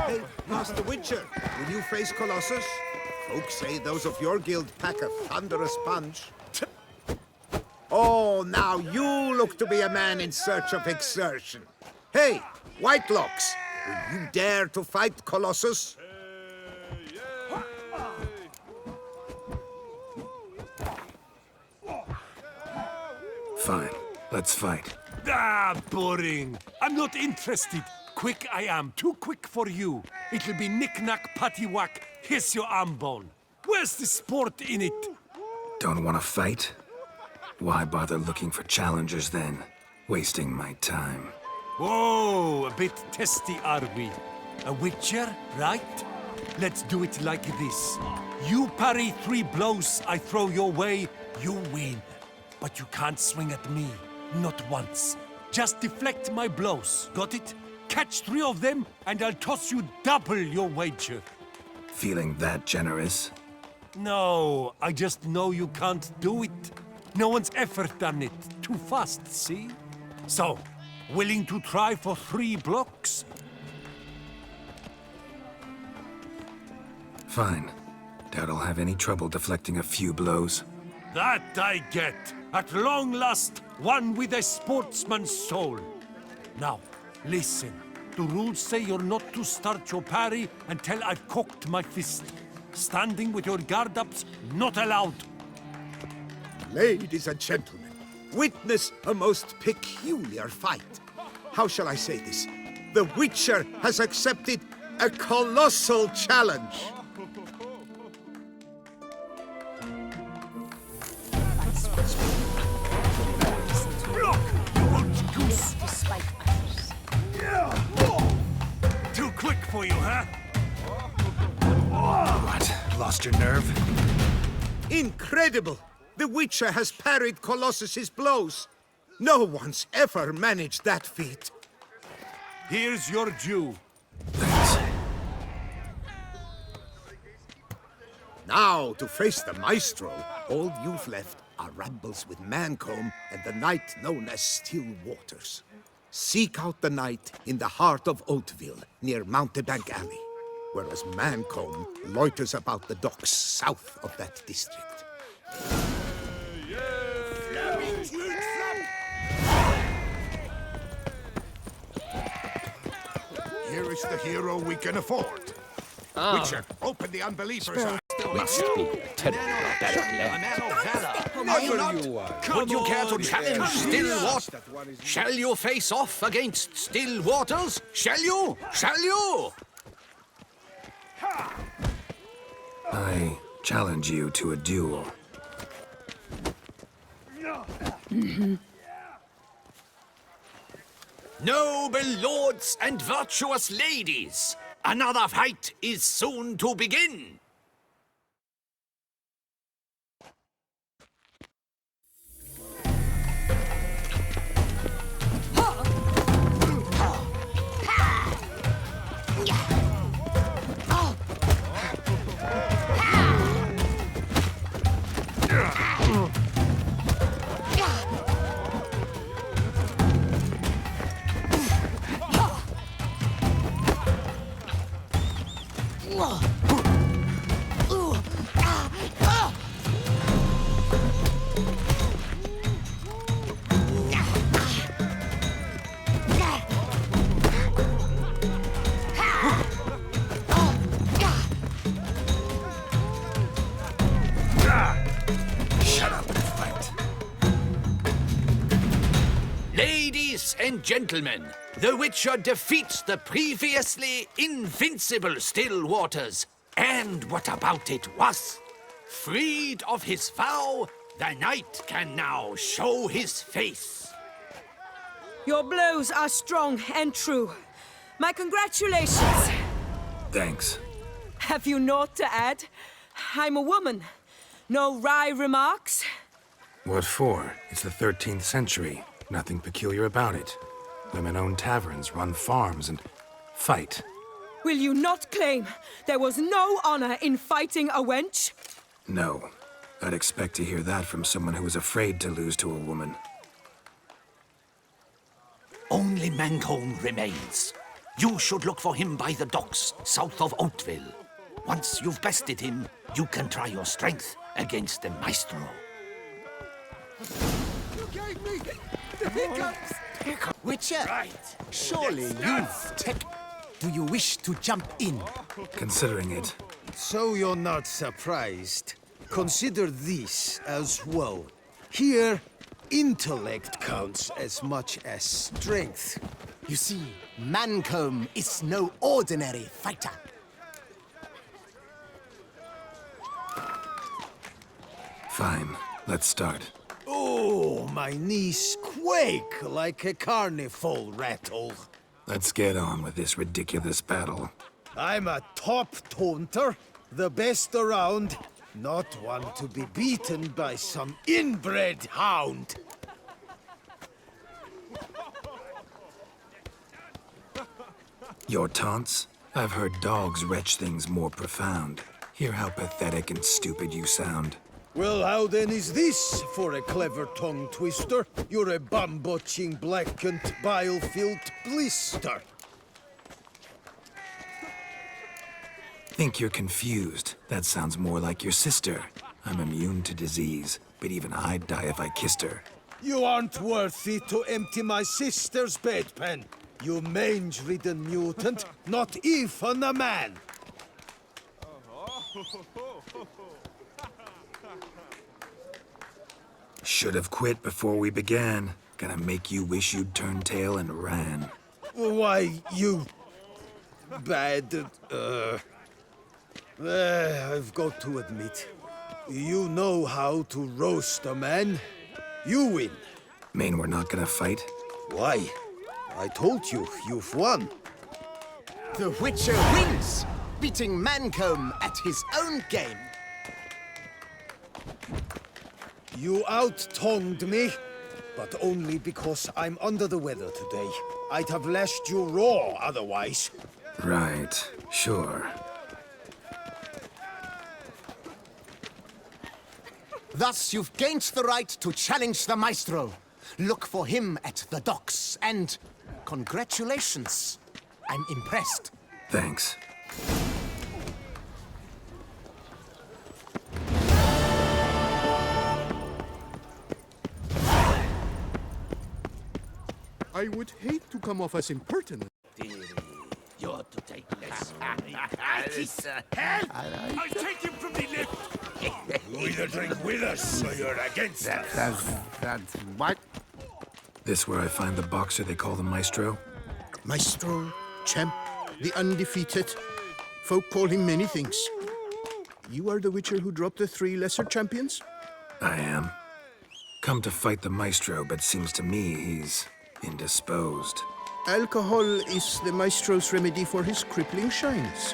Hey, Master Witcher, will you face Colossus? Folks say those of your guild pack a thunderous punch. Oh, now you look to be a man in search of exertion. Hey, Whitelocks, will you dare to fight Colossus? Fine, let's fight. Ah, boring. I'm not interested. Quick I am, too quick for you. It'll be knick-knack, patty-whack, here's your arm bone. Where's the sport in it? Don't want to fight? Why bother looking for challengers then? Wasting my time. Whoa, a bit testy are we? A witcher, right? Let's do it like this. You parry 3 blows I throw your way, you win. But you can't swing at me, not once. Just deflect my blows, got it? Catch 3 of them, and I'll toss you double your wager. Feeling that generous? No, I just know you can't do it. No one's ever done it. Too fast, see? So, willing to try for 3 blocks? Fine. Doubt I'll have any trouble deflecting a few blows. That I get. At long last, one with a sportsman's soul. Now, listen. The rules say you're not to start your parry until I've cocked my fist. Standing with your guard ups, not allowed. Ladies and gentlemen, witness a most peculiar fight. How shall I say this? The Witcher has accepted a colossal challenge. Block, you old goose! Too quick for you, huh? What? Lost your nerve? Incredible! The Witcher has parried Colossus's blows. No one's ever managed that feat. Here's your due. Thanks. Now, to face the Maestro, all you've left are rambles with Mancomb and the knight known as Still Waters. Seek out the knight in the heart of Oatville, near Mountebank Alley, whereas Mancomb loiters about the docks south of that district. Here is the hero we can afford. Witcher, open the unbeliever's eyes. Must be a terrible Would you care to challenge Stillwater? Shall you face off against Still Waters? Shall you? Shall you? I challenge you to a duel. Noble lords and virtuous ladies, another fight is soon to begin. Ladies and gentlemen, the Witcher defeats the previously invincible Still Waters. And what about it was? Freed of his vow, the knight can now show his face. Your blows are strong and true. My congratulations. Thanks. Have you naught to add? I'm a woman. No wry remarks? What for? It's the 13th century. Nothing peculiar about it. Women own taverns, run farms, and fight. Will you not claim there was no honor in fighting a wench? No. I'd expect to hear that from someone who was afraid to lose to a woman. Only Mancomb remains. You should look for him by the docks, south of Oatville. Once you've bested him, you can try your strength against the Maestro. You gave me the hiccups! Witcher, surely you've Do you wish to jump in? Considering it. So you're not surprised. Consider this as well. Here, intellect counts as much as strength. You see, Mancomb is no ordinary fighter. Fine, let's start. Oh, my knees quake like a carnival rattle. Let's get on with this ridiculous battle. I'm a top taunter, the best around, not one to be beaten by some inbred hound. Your taunts? I've heard dogs retch things more profound. Hear how pathetic and stupid you sound. Well, how then is this for a clever tongue twister? You're a bum-botching, blackened, bile-filled blister. Think you're confused. That sounds more like your sister. I'm immune to disease, but even I'd die if I kissed her. You aren't worthy to empty my sister's bedpan. You mange-ridden mutant, not even a man. Should have quit before we began. Gonna make you wish you'd turned tail and ran. Why, you... bad... I've got to admit, you know how to roast a man. You win. Mean we're not gonna fight? Why? I told you, you've won. The Witcher wins, beating Mancomb at his own game. You out-tongued me, but only because I'm under the weather today. I'd have lashed you raw otherwise. Right, sure. Thus, you've gained the right to challenge the Maestro. Look for him at the docks, and congratulations. I'm impressed. Thanks. I would hate to come off as impertinent. You're to take less. I'll take him from the left. You either drink with us or you're against us. That's what? This where I find the boxer they call the Maestro? Maestro, champ, the undefeated. Folk call him many things. You are the Witcher who dropped the 3 lesser champions? I am. Come to fight the Maestro, but seems to me he's indisposed. Alcohol is the Maestro's remedy for his crippling shyness.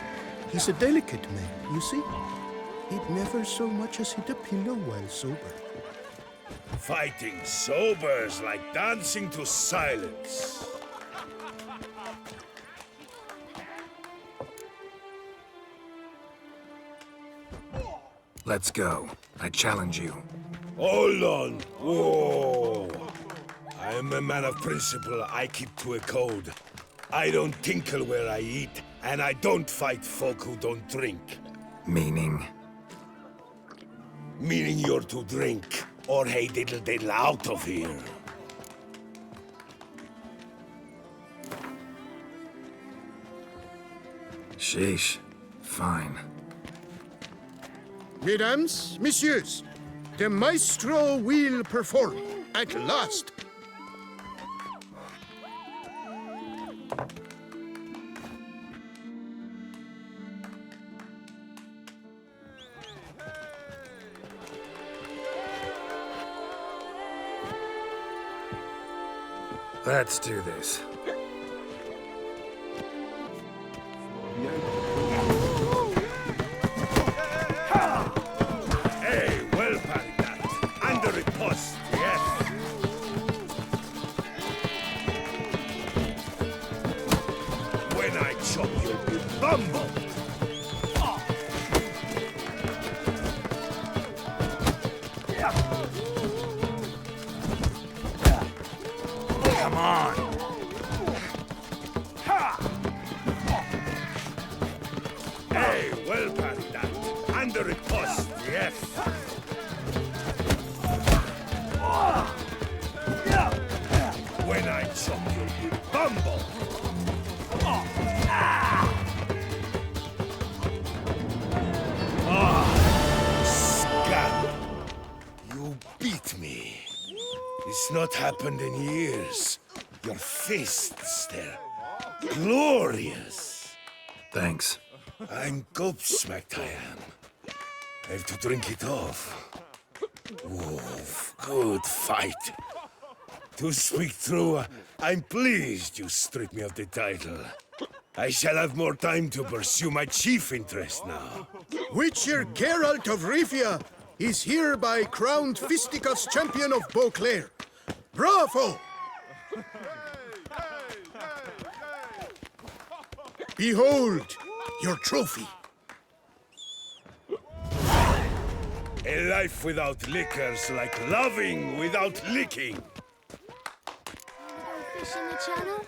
He's a delicate man, you see? He'd never so much as hit a pillow while sober. Fighting sober's like dancing to silence. Let's go. I challenge you. Hold on. Whoa. I'm a man of principle. I keep to a code. I don't tinkle where I eat, and I don't fight folk who don't drink. Meaning? Meaning you're to drink, or hey diddle diddle out of here. Sheesh. Fine. Mesdames, messieurs, the Maestro will perform at last. Let's do this. Hey, well parried that. Under a post, yes. When I chop you'll be bumbled. Come on. under riposte, yes. When I chop you, bumble. Scab! You beat me. It's not happened in years. Your fists, they're glorious. Thanks. I'm gobsmacked, I am. I have to drink it off. Wolf, good fight. To speak true, I'm pleased you stripped me of the title. I shall have more time to pursue my chief interest now. Witcher Geralt of Rivia is hereby crowned Fisticuffs champion of Beauclair. Bravo! Behold your trophy. A life without liquor's like loving without licking. Fish in the channel?